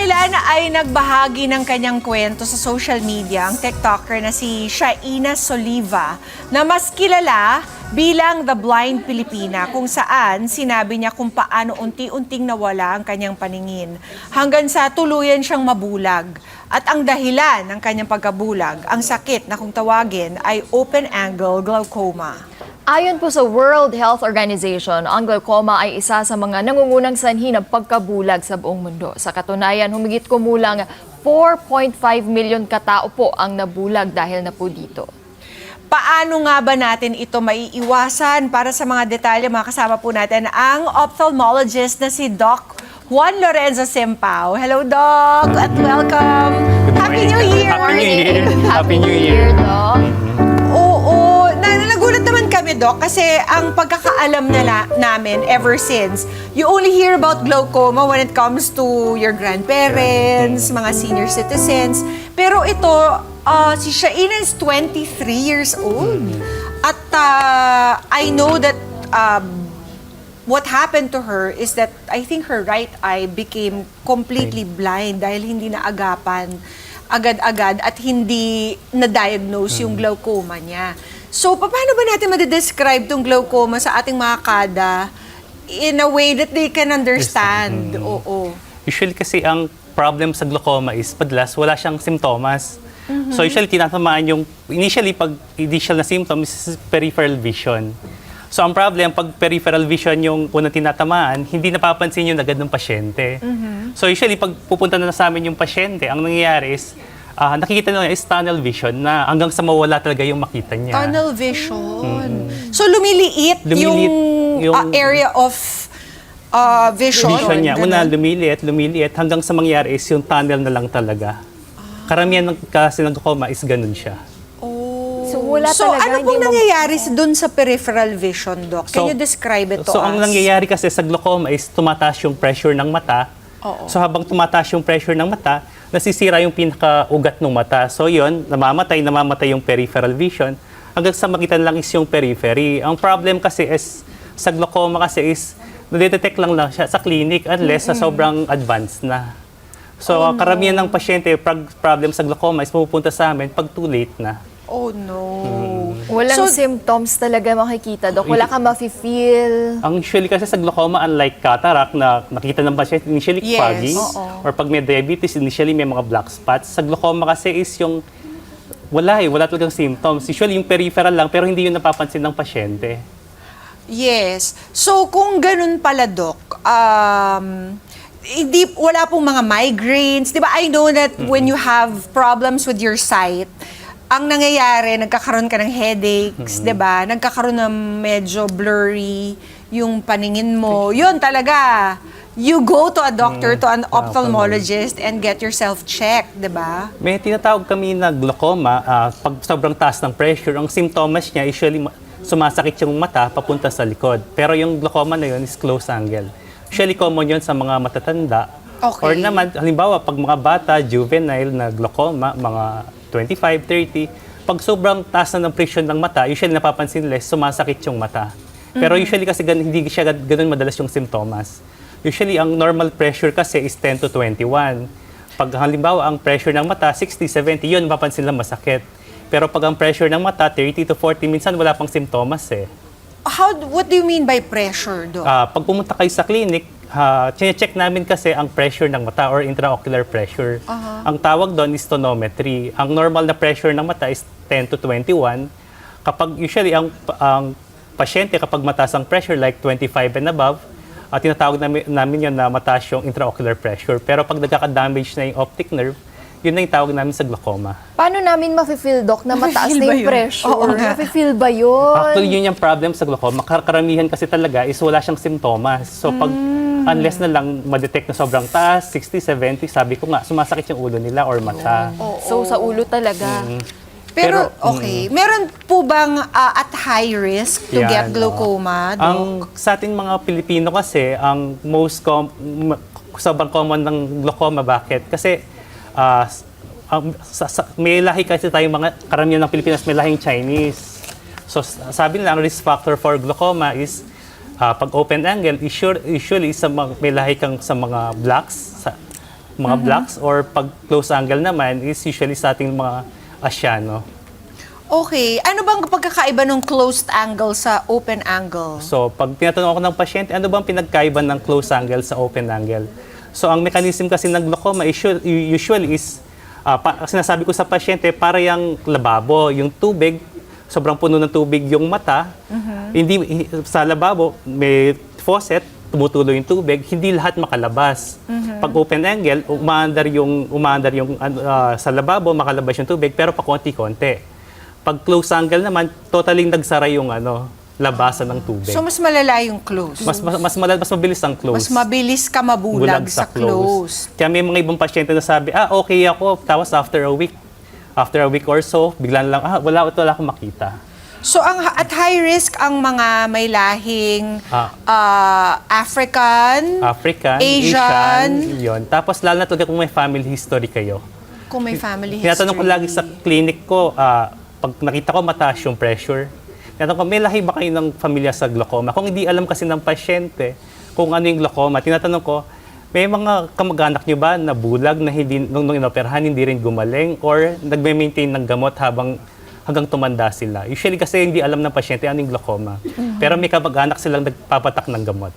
Kamakailan ay nagbahagi ng kanyang kwento sa social media ang TikToker na si Shaina Soliva na mas kilala bilang The Blind Pilipina, kung saan sinabi niya kung paano unti-unting nawala ang kanyang paningin hanggang sa tuluyan siyang mabulag. At ang dahilan ng kanyang pagkabulag, ang sakit na kung tawagin ay open-angle glaucoma. Ayon po sa World Health Organization, ang glaucoma ay isa sa mga nangungunang sanhi ng pagkabulag sa buong mundo. Sa katunayan, humigit kumulang 4.5 milyon katao po ang nabulag dahil na po dito. Paano nga ba natin ito maiiwasan? Para sa mga detalye, makasama po natin ang ophthalmologist na si Doc Juan Lorenzo Sempao. Hello, Doc, at welcome. Happy New Year! Happy New Year! Happy New Year! Doc. Oo, nagulat naman kami, Doc, kasi ang pagkakaalam namin ever since, you only hear about glaucoma when it comes to your grandparents, mga senior citizens. Pero ito, si Shaina is 23 years old. At I know that what happened to her is that I think her right eye became completely blind dahil hindi naagapan agad-agad at hindi na-diagnose yung glaucoma niya. So, paano ba natin madidescribe tong glaucoma sa ating mga kada in a way that they can understand? Oo. Usually kasi ang problem sa glaucoma is madalas wala siyang simptomas. So usually tinatamaan yung, pag initial na symptoms is peripheral vision. So ang problem, pag peripheral vision yung unang tinatamaan, hindi napapansin yun agad ng pasyente. So usually pag pupunta na sa amin yung pasyente, ang nangyayari is, nakikita nila is tunnel vision na hanggang sa mawala talaga yung makita niya. Tunnel vision. So lumiliit yung area of vision. Vision niya. Una, lumiliit, hanggang sa mangyari is yung tunnel na lang talaga. Karamihan kasi ng glaucoma is ganun siya. So, wala So, talaga, ano pong nangyayari dun sa peripheral vision, Doc? Can you describe it to us? So, ang nangyayari kasi sa glaucoma is tumataas yung pressure ng mata. So, habang tumataas yung pressure ng mata, nasisira yung pinaka-ugat ng mata. So, yun, namamatay yung peripheral vision. Hanggang sa makita lang is yung periphery. Ang problem kasi is, sa glaucoma kasi is, nadidetect lang siya sa clinic unless sa sobrang advanced na. So, karamihan ng pasyente, problem sa glaucoma is pupunta sa amin pag too late na. Oh, no. Walang symptoms talaga makikita, Doc. Wala kang mafe-feel. Ang usually kasi sa glaucoma, unlike cataract na nakita ng pasyente, initially foggy, or pag may diabetes, initially may mga black spots. Sa glaucoma kasi is yung wala talagang symptoms. Usually yung peripheral lang, pero hindi yun napapansin ng pasyente. Yes. So, kung ganun pala, Doc, wala pong mga migraines. Di ba, I know that when you have problems with your sight, ang nangyayari, nagkakaroon ka ng headaches, di ba? Nagkakaroon ng medyo blurry yung paningin mo. Yun talaga. You go to a doctor, to an ophthalmologist, and get yourself checked, di ba? May tinatawag kami na glaucoma, pag sobrang taas ng pressure, ang symptoms niya, usually sumasakit yung mata papunta sa likod. Pero yung glaucoma na yun is close angle. Usually common yun sa mga matatanda. Okay. Or naman, halimbawa, pag mga bata, juvenile na glaucoma, mga 25, 30, pag sobrang taas na ng pressure ng mata, usually napapansin nila, sumasakit yung mata. Pero usually kasi hindi siya ganun madalas yung simptomas. Usually, ang normal pressure kasi is 10 to 21. Pag halimbawa, ang pressure ng mata, 60, 70, yun, mapapansin lang masakit. Pero pag ang pressure ng mata, 30 to 40, minsan wala pang simptomas eh. What do you mean by pressure, Doc? Pag pumunta kayo sa clinic, check namin kasi ang pressure ng mata or intraocular pressure. Ang tawag doon is tonometry. Ang normal na pressure ng mata is 10 to 21. Kapag usually ang pasyente kapag mataas ang pressure like 25 and above, tinatawag namin yun na mataas yung intraocular pressure. Pero pag nagkaka-damage na yung optic nerve, yun na yung tawag namin sa glaucoma. Paano namin mafe-feel, Doc, na mataas na yung pressure? Oo nga. Mafe-feel ba yun? Actually, yun yung problem sa glaucoma. Karamihan kasi talaga is wala siyang simptomas. So pag unless na lang ma-detect na sobrang taas, 60, 70, sabi ko nga, sumasakit yung ulo nila or mata. So, sa ulo talaga. Pero, okay. Meron po bang at high risk to get glaucoma, Doc? Sa ating mga Pilipino kasi, ang sobrang common ng glaucoma, bakit? Kasi may lahi kasi tayong mga karamihan ng Pilipinas, may lahing Chinese. So sabi nila, ang risk factor for glaucoma is pag open angle, usually may lahi kang sa mga blacks, mga blacks, or pag close angle naman is usually sa ating mga Asyano. Okay. Ano bang pagkakaiba ng closed angle sa open angle? So, pag tinatanong ako ng pasyente, ano bang pinagkaiba ng close angle sa open angle? So, ang mechanism kasi ng glaucoma usually is, sinasabi ko sa pasyente, para yung lababo, yung tubig, sobrang puno ng tubig yung mata, hindi sa lababo, may faucet, tumutuloy yung tubig, hindi lahat makalabas. Pag open angle, umaandar yung sa lababo, makalabas yung tubig, pero pa konti-konti. Pag close angle naman, totally nagsara yung labasan ng tubig. So, mas malala yung close. Mas mabilis ang close. Mas mabilis ka mabulag sa close. Kaya may mga ibang pasyente na sabi, okay ako, tapos after a week or so, biglang lang, wala akong makita. So, at high risk ang mga may lahing African, Asian, yun. Tapos lalo na talaga kung may family history kayo. Kung may family history. Tinatanong ko lagi sa clinic ko, pag nakita ko mataas yung pressure, tinatanong ko, may lahi ba kayo ng pamilya sa glaucoma? Kung hindi alam kasi ng pasyente kung ano yung glaucoma, tinatanong ko, may mga kamag-anak nyo ba na bulag na hindi, nung inoperahan, hindi rin gumaling or nagme-maintain ng gamot hanggang tumanda sila? Usually kasi hindi alam ng pasyente ano yung glaucoma. Pero may kamag-anak silang nagpapatak ng gamot.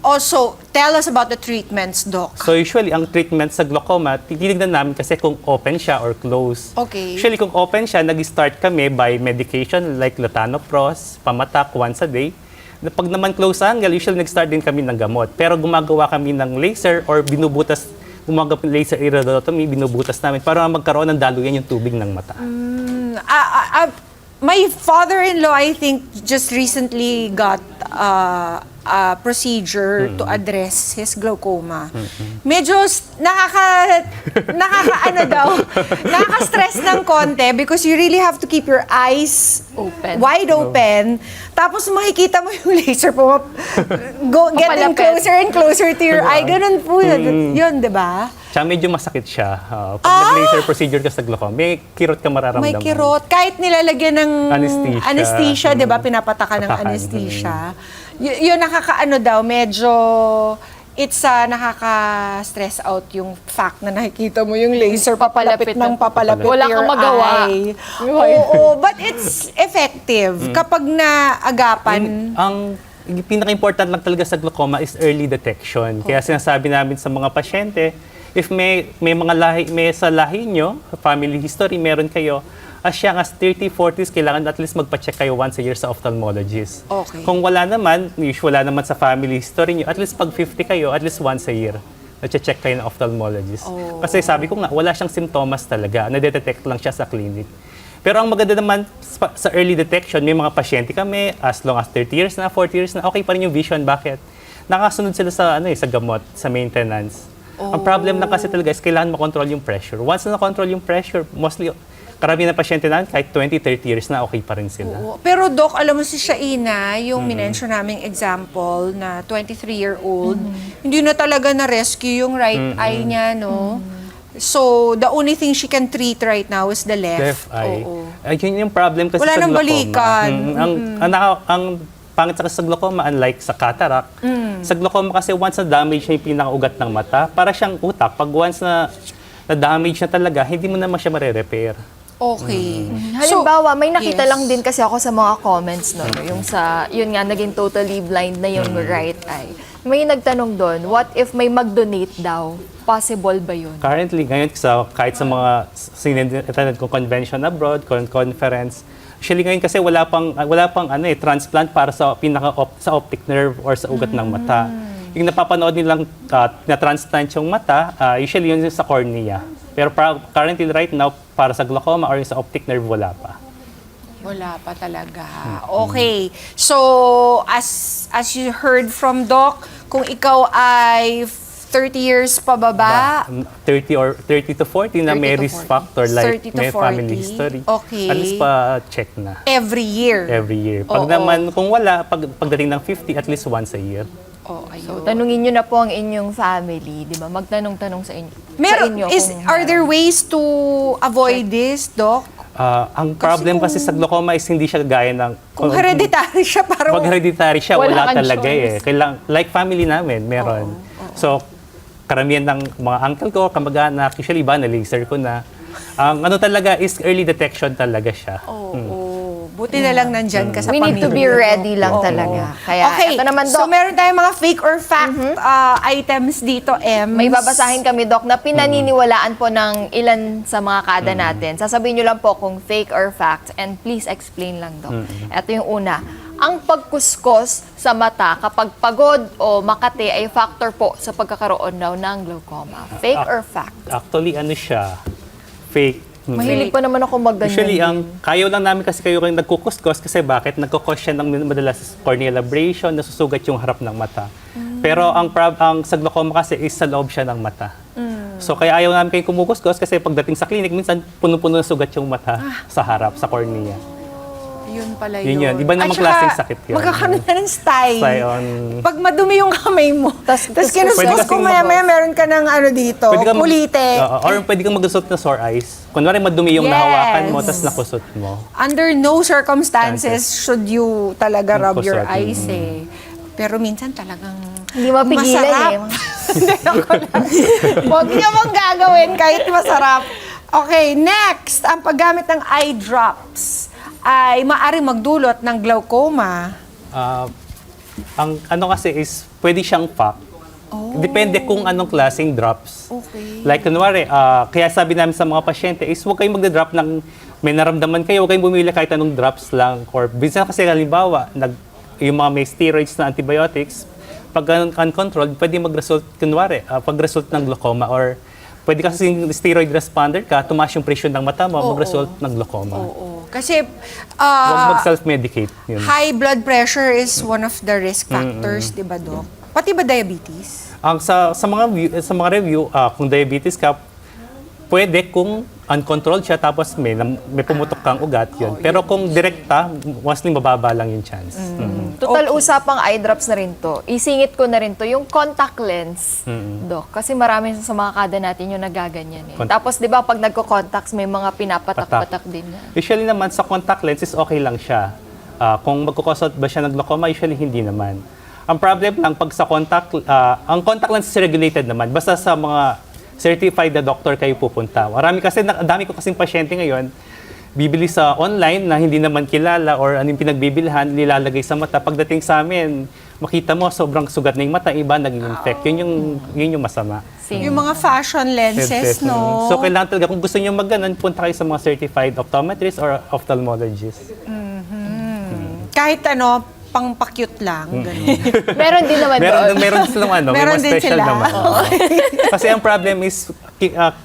Also, tell us about the treatments, Doc. So usually, ang treatment sa glaucoma, titignan namin kasi kung open siya or closed. Okay. Usually, kung open siya, nag-start kami by medication like latanoprost, pamatak once a day. Pag naman close angle, usually nag-start din kami ng gamot. Pero gumagawa kami ng laser or gumagawa laser iridotomy, binubutas namin para magkaroon ng daluyan yung tubig ng mata. My father-in-law, I think, just recently got a procedure to address his glaucoma. Medyo nakaka-stress ng konti because you really have to keep your eyes wide open. Tapos makikita mo yung laser po, getting Papalapit. closer and closer to your eye. Ganun po yun, di ba? Tsaka medyo masakit siya. Pag nag-laser procedure ka sa glaucoma, may kirot ka mararamdaman. May kirot. Kahit nilalagyan ng anesthesia, di ba? Pinapatakan ng Patakan. anesthesia. Yun, medyo nakaka-stress out yung fact na nakikita mo yung laser papalapit ng papalapit Wala to kang your magawa. eye. Oo, but it's effective kapag naagapan. Ang pinaka-important lang talaga sa glaucoma is early detection. Kaya sinasabi namin sa mga pasyente, if may mga sa lahi nyo, family history, meron kayo, as young as 30, 40s, kailangan at least magpa-check kayo once a year sa ophthalmologist. Okay. Kung wala naman sa family history nyo, at least pag 50 kayo, at least once a year, na-check kayo ng ophthalmologist. Kasi sabi ko nga, wala siyang simptomas talaga, na-detect lang siya sa clinic. Pero ang maganda naman sa early detection, may mga pasyente kami, as long as 30 years na, 40 years na, okay pa rin yung vision. Bakit? Nakasunod sila sa gamot, sa maintenance. Ang problem lang kasi talaga is kailangan makontrol yung pressure. Once na na-control yung pressure, mostly, karamihan na pasyente namin, kahit 20, 30 years na, okay pa rin sila. Oo. Pero Doc, alam mo si Shaina, yung minention naming example na 23-year-old, hindi na talaga na-rescue yung right eye niya, no? So, the only thing she can treat right now is the left. Left eye. Oo. Yun yung problem kasi Wala sa nang glaucoma. balikan. Ang pangit sa glaucoma, unlike sa cataract, sa glaucoma kasi once na damage na yung pinakaugat ng mata, para siyang utak. Pag once na damage na talaga, hindi mo naman siya mare-repair. Okay. Halimbawa, may nakita yes. lang din kasi ako sa mga comments, no? Yun nga, naging totally blind na yung right eye. May nagtanong doon, what if may mag-donate daw? Possible ba yun? Currently, ngayon, kahit sa mga attended ko convention abroad, conference, actually ngayon kasi wala pang transplant para sa sa optic nerve or sa ugat ng mata. Yung napapanood nilang na-transplant yung mata, usually yun sa cornea. Pero currently right now, para sa glaucoma or sa optic nerve, wala pa. Wala pa talaga. Okay. So, as you heard from Doc, kung ikaw ay 30 years pababa, 30 to 40 na 30 may to risk 40. factor, like 30 to may 40. family history. Okay. At least pa-check na. every year. Every year. Pag Oo. naman, kung wala, pagdating ng 50, at least once a year. Oh, ayun. So, tanungin nyo na po ang inyong family, di ba? Magtanong-tanong sa inyo. Meron, kung are there ways to avoid this, Doc? Ang problem kasi sa glaucoma is hindi siya gaya ng... Kung hereditary siya, parang Pag hereditary siya, Wala wala kang talaga choice. eh. Like family namin, meron. So, karamihan ng mga uncle ko, kamag-anak, usually iba, na-laser ko na. Ang ano talaga is early detection talaga siya. Buti na lang nandyan ka sa We need to be pamilya. ready lang Oo. talaga. Kaya Okay, ito naman, so Doc. meron tayong mga fake or fact items dito, Em. May babasahin kami, Doc, na pinaniniwalaan po ng ilan sa mga kada natin. Sasabihin nyo lang po kung fake or fact, and please explain lang, Doc. Ito yung una. Ang pagkuskos sa mata kapag pagod o makati ay factor po sa pagkakaroon daw ng glaucoma. Fake or fact? Actually, ano siya? Fake. Mahilig pa naman ako magganyan. Usually, kayo lang namin kasi kayo rin nagkukuskos kasi bakit? Nagkukos siya ng madalas corneal abrasion, nasusugat yung harap ng mata. Pero ang sa glaucoma kasi is sa loob siya ng mata. So kaya ayaw namin kayo kumukuskos kasi pagdating sa clinic, minsan puno-puno ng sugat yung mata sa harap, sa cornea. Yun pala Yun yun. yun. Iba namang At saka, klaseng sakit yun. Magkakaroon na ng style. Scion. Pag madumi yung kamay mo, tapos pwede kinuskos ko kasing maya-maya meron ka ng ano dito, kulite. Or pwede kang magusot na sore eyes. Kunwari madumi yung Yes. nahawakan mo, tapos nakusot mo. Under no circumstances should you talaga rub your Kusot. eyes eh. Pero minsan talagang Hindi mapigilan masarap. Hindi ako lang. Huwag niyo mong gagawin kahit masarap. Okay, next. Ang paggamit ng eye drops ay maaaring magdulot ng glaucoma. Ang ano kasi is, pwede siyang pack. Depende kung anong klaseng drops. Okay. Like, kunwari, kaya sabi namin sa mga pasyente is huwag kayong magda-drop ng may naramdaman kayo, huwag kayong bumili kahit anong drops lang. Or, minsan kasi halimbawa, yung mga may steroids na antibiotics, pag uncontrolled, pwede mag-result, kunwari, pag-result ng glaucoma or pwede kasi steroid responder ka, tumaas yung presyon ng mata mo, mag-result ng glaucoma. Oo. Kasi Huwag mag-self-medicate. Yun. high blood pressure is one of the risk factors, di ba, Doc? Pati ba diabetes? Sa mga review, kung diabetes ka, pwede kung uncontrolled siya tapos may pumutok kang ugat yun. Pero kung direkta, mostly mababa lang yung chance. Total usapang eye drops na rin to. Isingit ko na rin to, yung contact lens, Doc. Kasi marami sa mga kada natin yung nagaganyan eh. Tapos di ba pag nagko-contacts, may mga pinapatak-patak din yan. Usually naman sa contact lenses, okay lang siya. Kung magkukosot ba siya ng glaucoma, usually hindi naman. Ang problem lang pag sa ang contact lens is regulated naman. Basta sa mga certified na doctor kayo pupunta. Dami ko kasing pasyente ngayon, bibili sa online na hindi naman kilala or anong pinagbibilhan, nilalagay sa mata. Pagdating sa amin, makita mo sobrang sugat na yung mata, iba naging infect. Yun yung masama. Yung mga fashion lenses, no? So kailangan talaga, kung gusto niyo mag-ganon, punta kayo sa mga certified optometrist or ophthalmologist. Kahit ano, pang-pakyut lang. Ganun. Meron din naman doon. Meron silang may Meron mga din special sila. naman. Kasi ang problem is,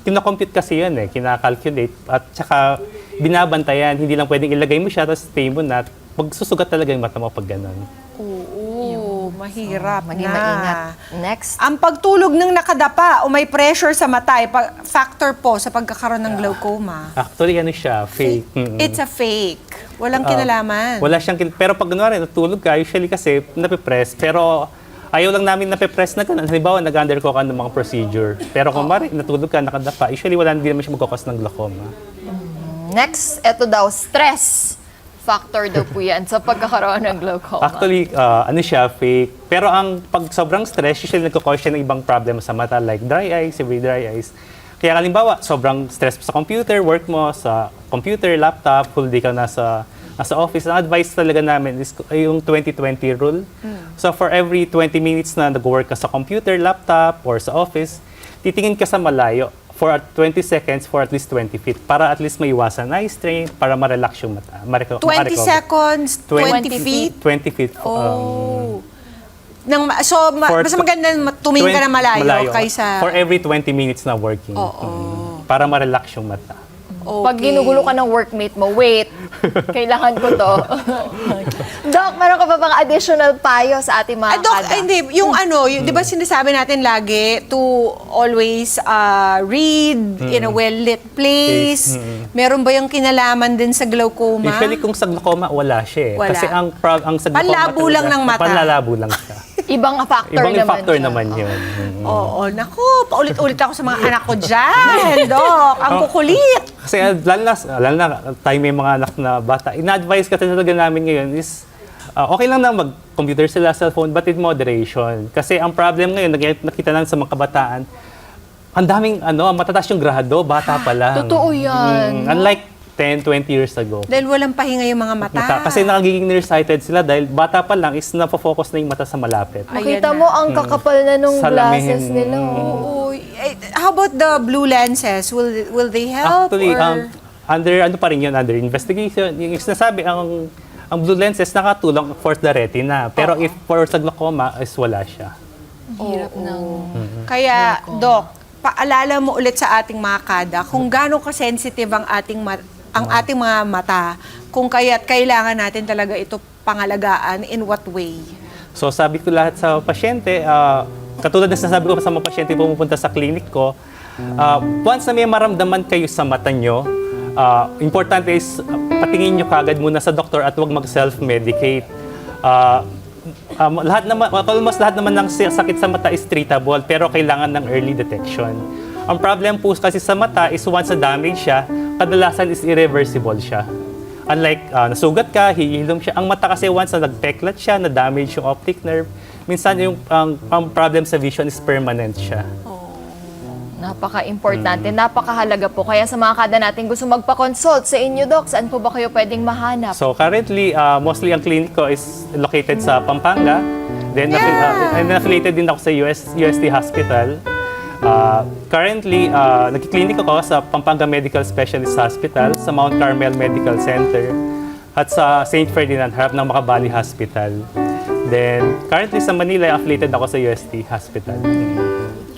kinakompute kasi yun kinakalculate, at saka binabantayan. Hindi lang pwedeng ilagay mo siya, tapos stay mo na, magsusugat talaga yung mata mo pag gano'n. Oo, mahirap Maging na. maingat. Next. Ang pagtulog ng nakadapa o may pressure sa mata ay factor po sa pagkakaroon ng glaucoma. Actually, ano siya, fake. It's a fake. Walang kinalaman. Wala siyang pero pag kunwari natulog ka, usually kasi napipress, pero ayaw lang namin napipress na ganun. Halimbawa, nag-undergo ka ng mga procedure. Pero kung natulog ka, nakadapa, usually hindi naman siya magkakos ng glaucoma. Next, eto daw, stress. Factor daw po yan sa pagkakaroon ng glaucoma. Actually, ano siya, fake. Pero pag sobrang stress, usually nagkakos siya ng ibang problem sa mata, like dry eyes, severe dry eyes. Kaya halimbawa, sobrang stress sa computer, work mo sa computer, laptop, full day ka nasa office. Ang advice talaga namin is yung 20-20 rule. So for every 20 minutes na nag-work ka sa computer, laptop, or sa office, titingin ka sa malayo for 20 seconds for at least 20 feet para at least maiwasan eye strain, para ma-relax yung mata. 20 seconds, 20 feet. 20 feet. Basta maganda tumingin ka na malayo kaysa... For every 20 minutes na working. Para ma-relax yung mata. Pag ginugulo ka ng workmate mo, wait, kailangan ko to. Doc, meron ka pa bang additional payo sa ating mga Doc, kada? hindi. Yung di ba sinasabi natin lagi to always read in a well-lit place? Meron ba yung kinalaman din sa glaucoma? Usually kung sa glaucoma, wala siya eh. Wala. Kasi ang sa glaucoma Panlabo lang ng mata. Panlalabo lang siya. Ibang factor Ibang naman factor siya. naman yun. Oo, naku, paulit-ulit ako sa mga anak ko dyan, Doc. Ang kukulit. Kasi lalo na tayo may mga anak na bata, ina-advise ka talaga namin ngayon is Okay lang na mag-computer sila, cellphone, but with moderation. Kasi ang problem ngayon, nakita lang sa mga kabataan, ang daming, matataas yung grado, bata pa lang. Totoo yan. Unlike 10, 20 years ago. Dahil walang pahinga yung mga mata. Kasi nakagiging nearsighted sila dahil bata pa lang is napofocus na yung mata sa malapit. Ayan Makita na. mo ang kakapal na nung Salamin. glasses nila. Oo. How about the blue lenses? Will they help? Actually, or? under investigation. Yung sinasabi, ang blue lenses nakatulong for the retina. Pero if for sa glaucoma, is wala siya. Hirap ng... Kaya, Doc, paalala mo ulit sa ating mga kada kung gaano ka-sensitive ang ating mga mata, kung kaya't kailangan natin talaga ito pangalagaan, in what way? So sabi ko lahat sa pasyente, katulad na sinasabi ko sa mga pasyente pumupunta sa clinic ko, once na may maramdaman kayo sa mata nyo, importante is patingin nyo kagad muna sa doktor at huwag mag-self-medicate. Almost lahat naman ng sakit sa mata is treatable pero kailangan ng early detection. Ang problem po kasi sa mata is once na damage siya, kadalasan is irreversible siya. Unlike nasugat ka, hihilom siya. Ang mata kasi once na nagpeklat siya, na-damage yung optic nerve, minsan yung ang problem sa vision is permanent siya. Napaka-importante, napakahalaga po. Kaya sa mga kada natin gusto magpa-consult sa inyo, Doc, saan po ba kayo pwedeng mahanap? So currently, mostly ang clinic ko is located sa Pampanga. Then affiliated din ako sa UST Hospital. Currently, nagkiklinik ako sa Pampanga Medical Specialist Hospital, sa Mount Carmel Medical Center, at sa St. Ferdinand, harap ng Makabali Hospital. Then, currently sa Manila, affiliated ako sa UST Hospital.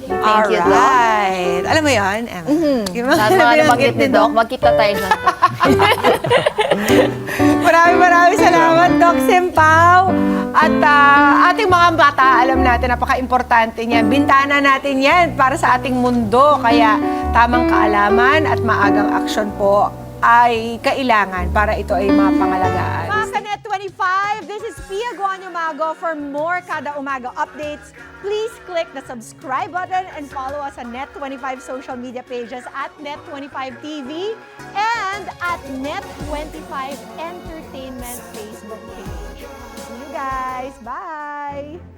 Thank you, Doc. Alright. Alam mo yun, Emma? Yung mga Tama na nabanggit ni Doc. Magkita tayo dyan, Doc. Maraming salamat, Doc Simpaw. At ating mga bata, alam natin, napaka-importante niyan. Bintana natin yan para sa ating mundo. Kaya tamang kaalaman at maagang aksyon po ay kailangan para ito ay mapangalagaan. Mga Kanet 25, this is Pia Guanyo Mago. For more Kada Umaga updates, please click the subscribe button and follow us on Net25 social media pages at Net25 TV and at Net25 Entertainment Facebook page. See you guys. Bye!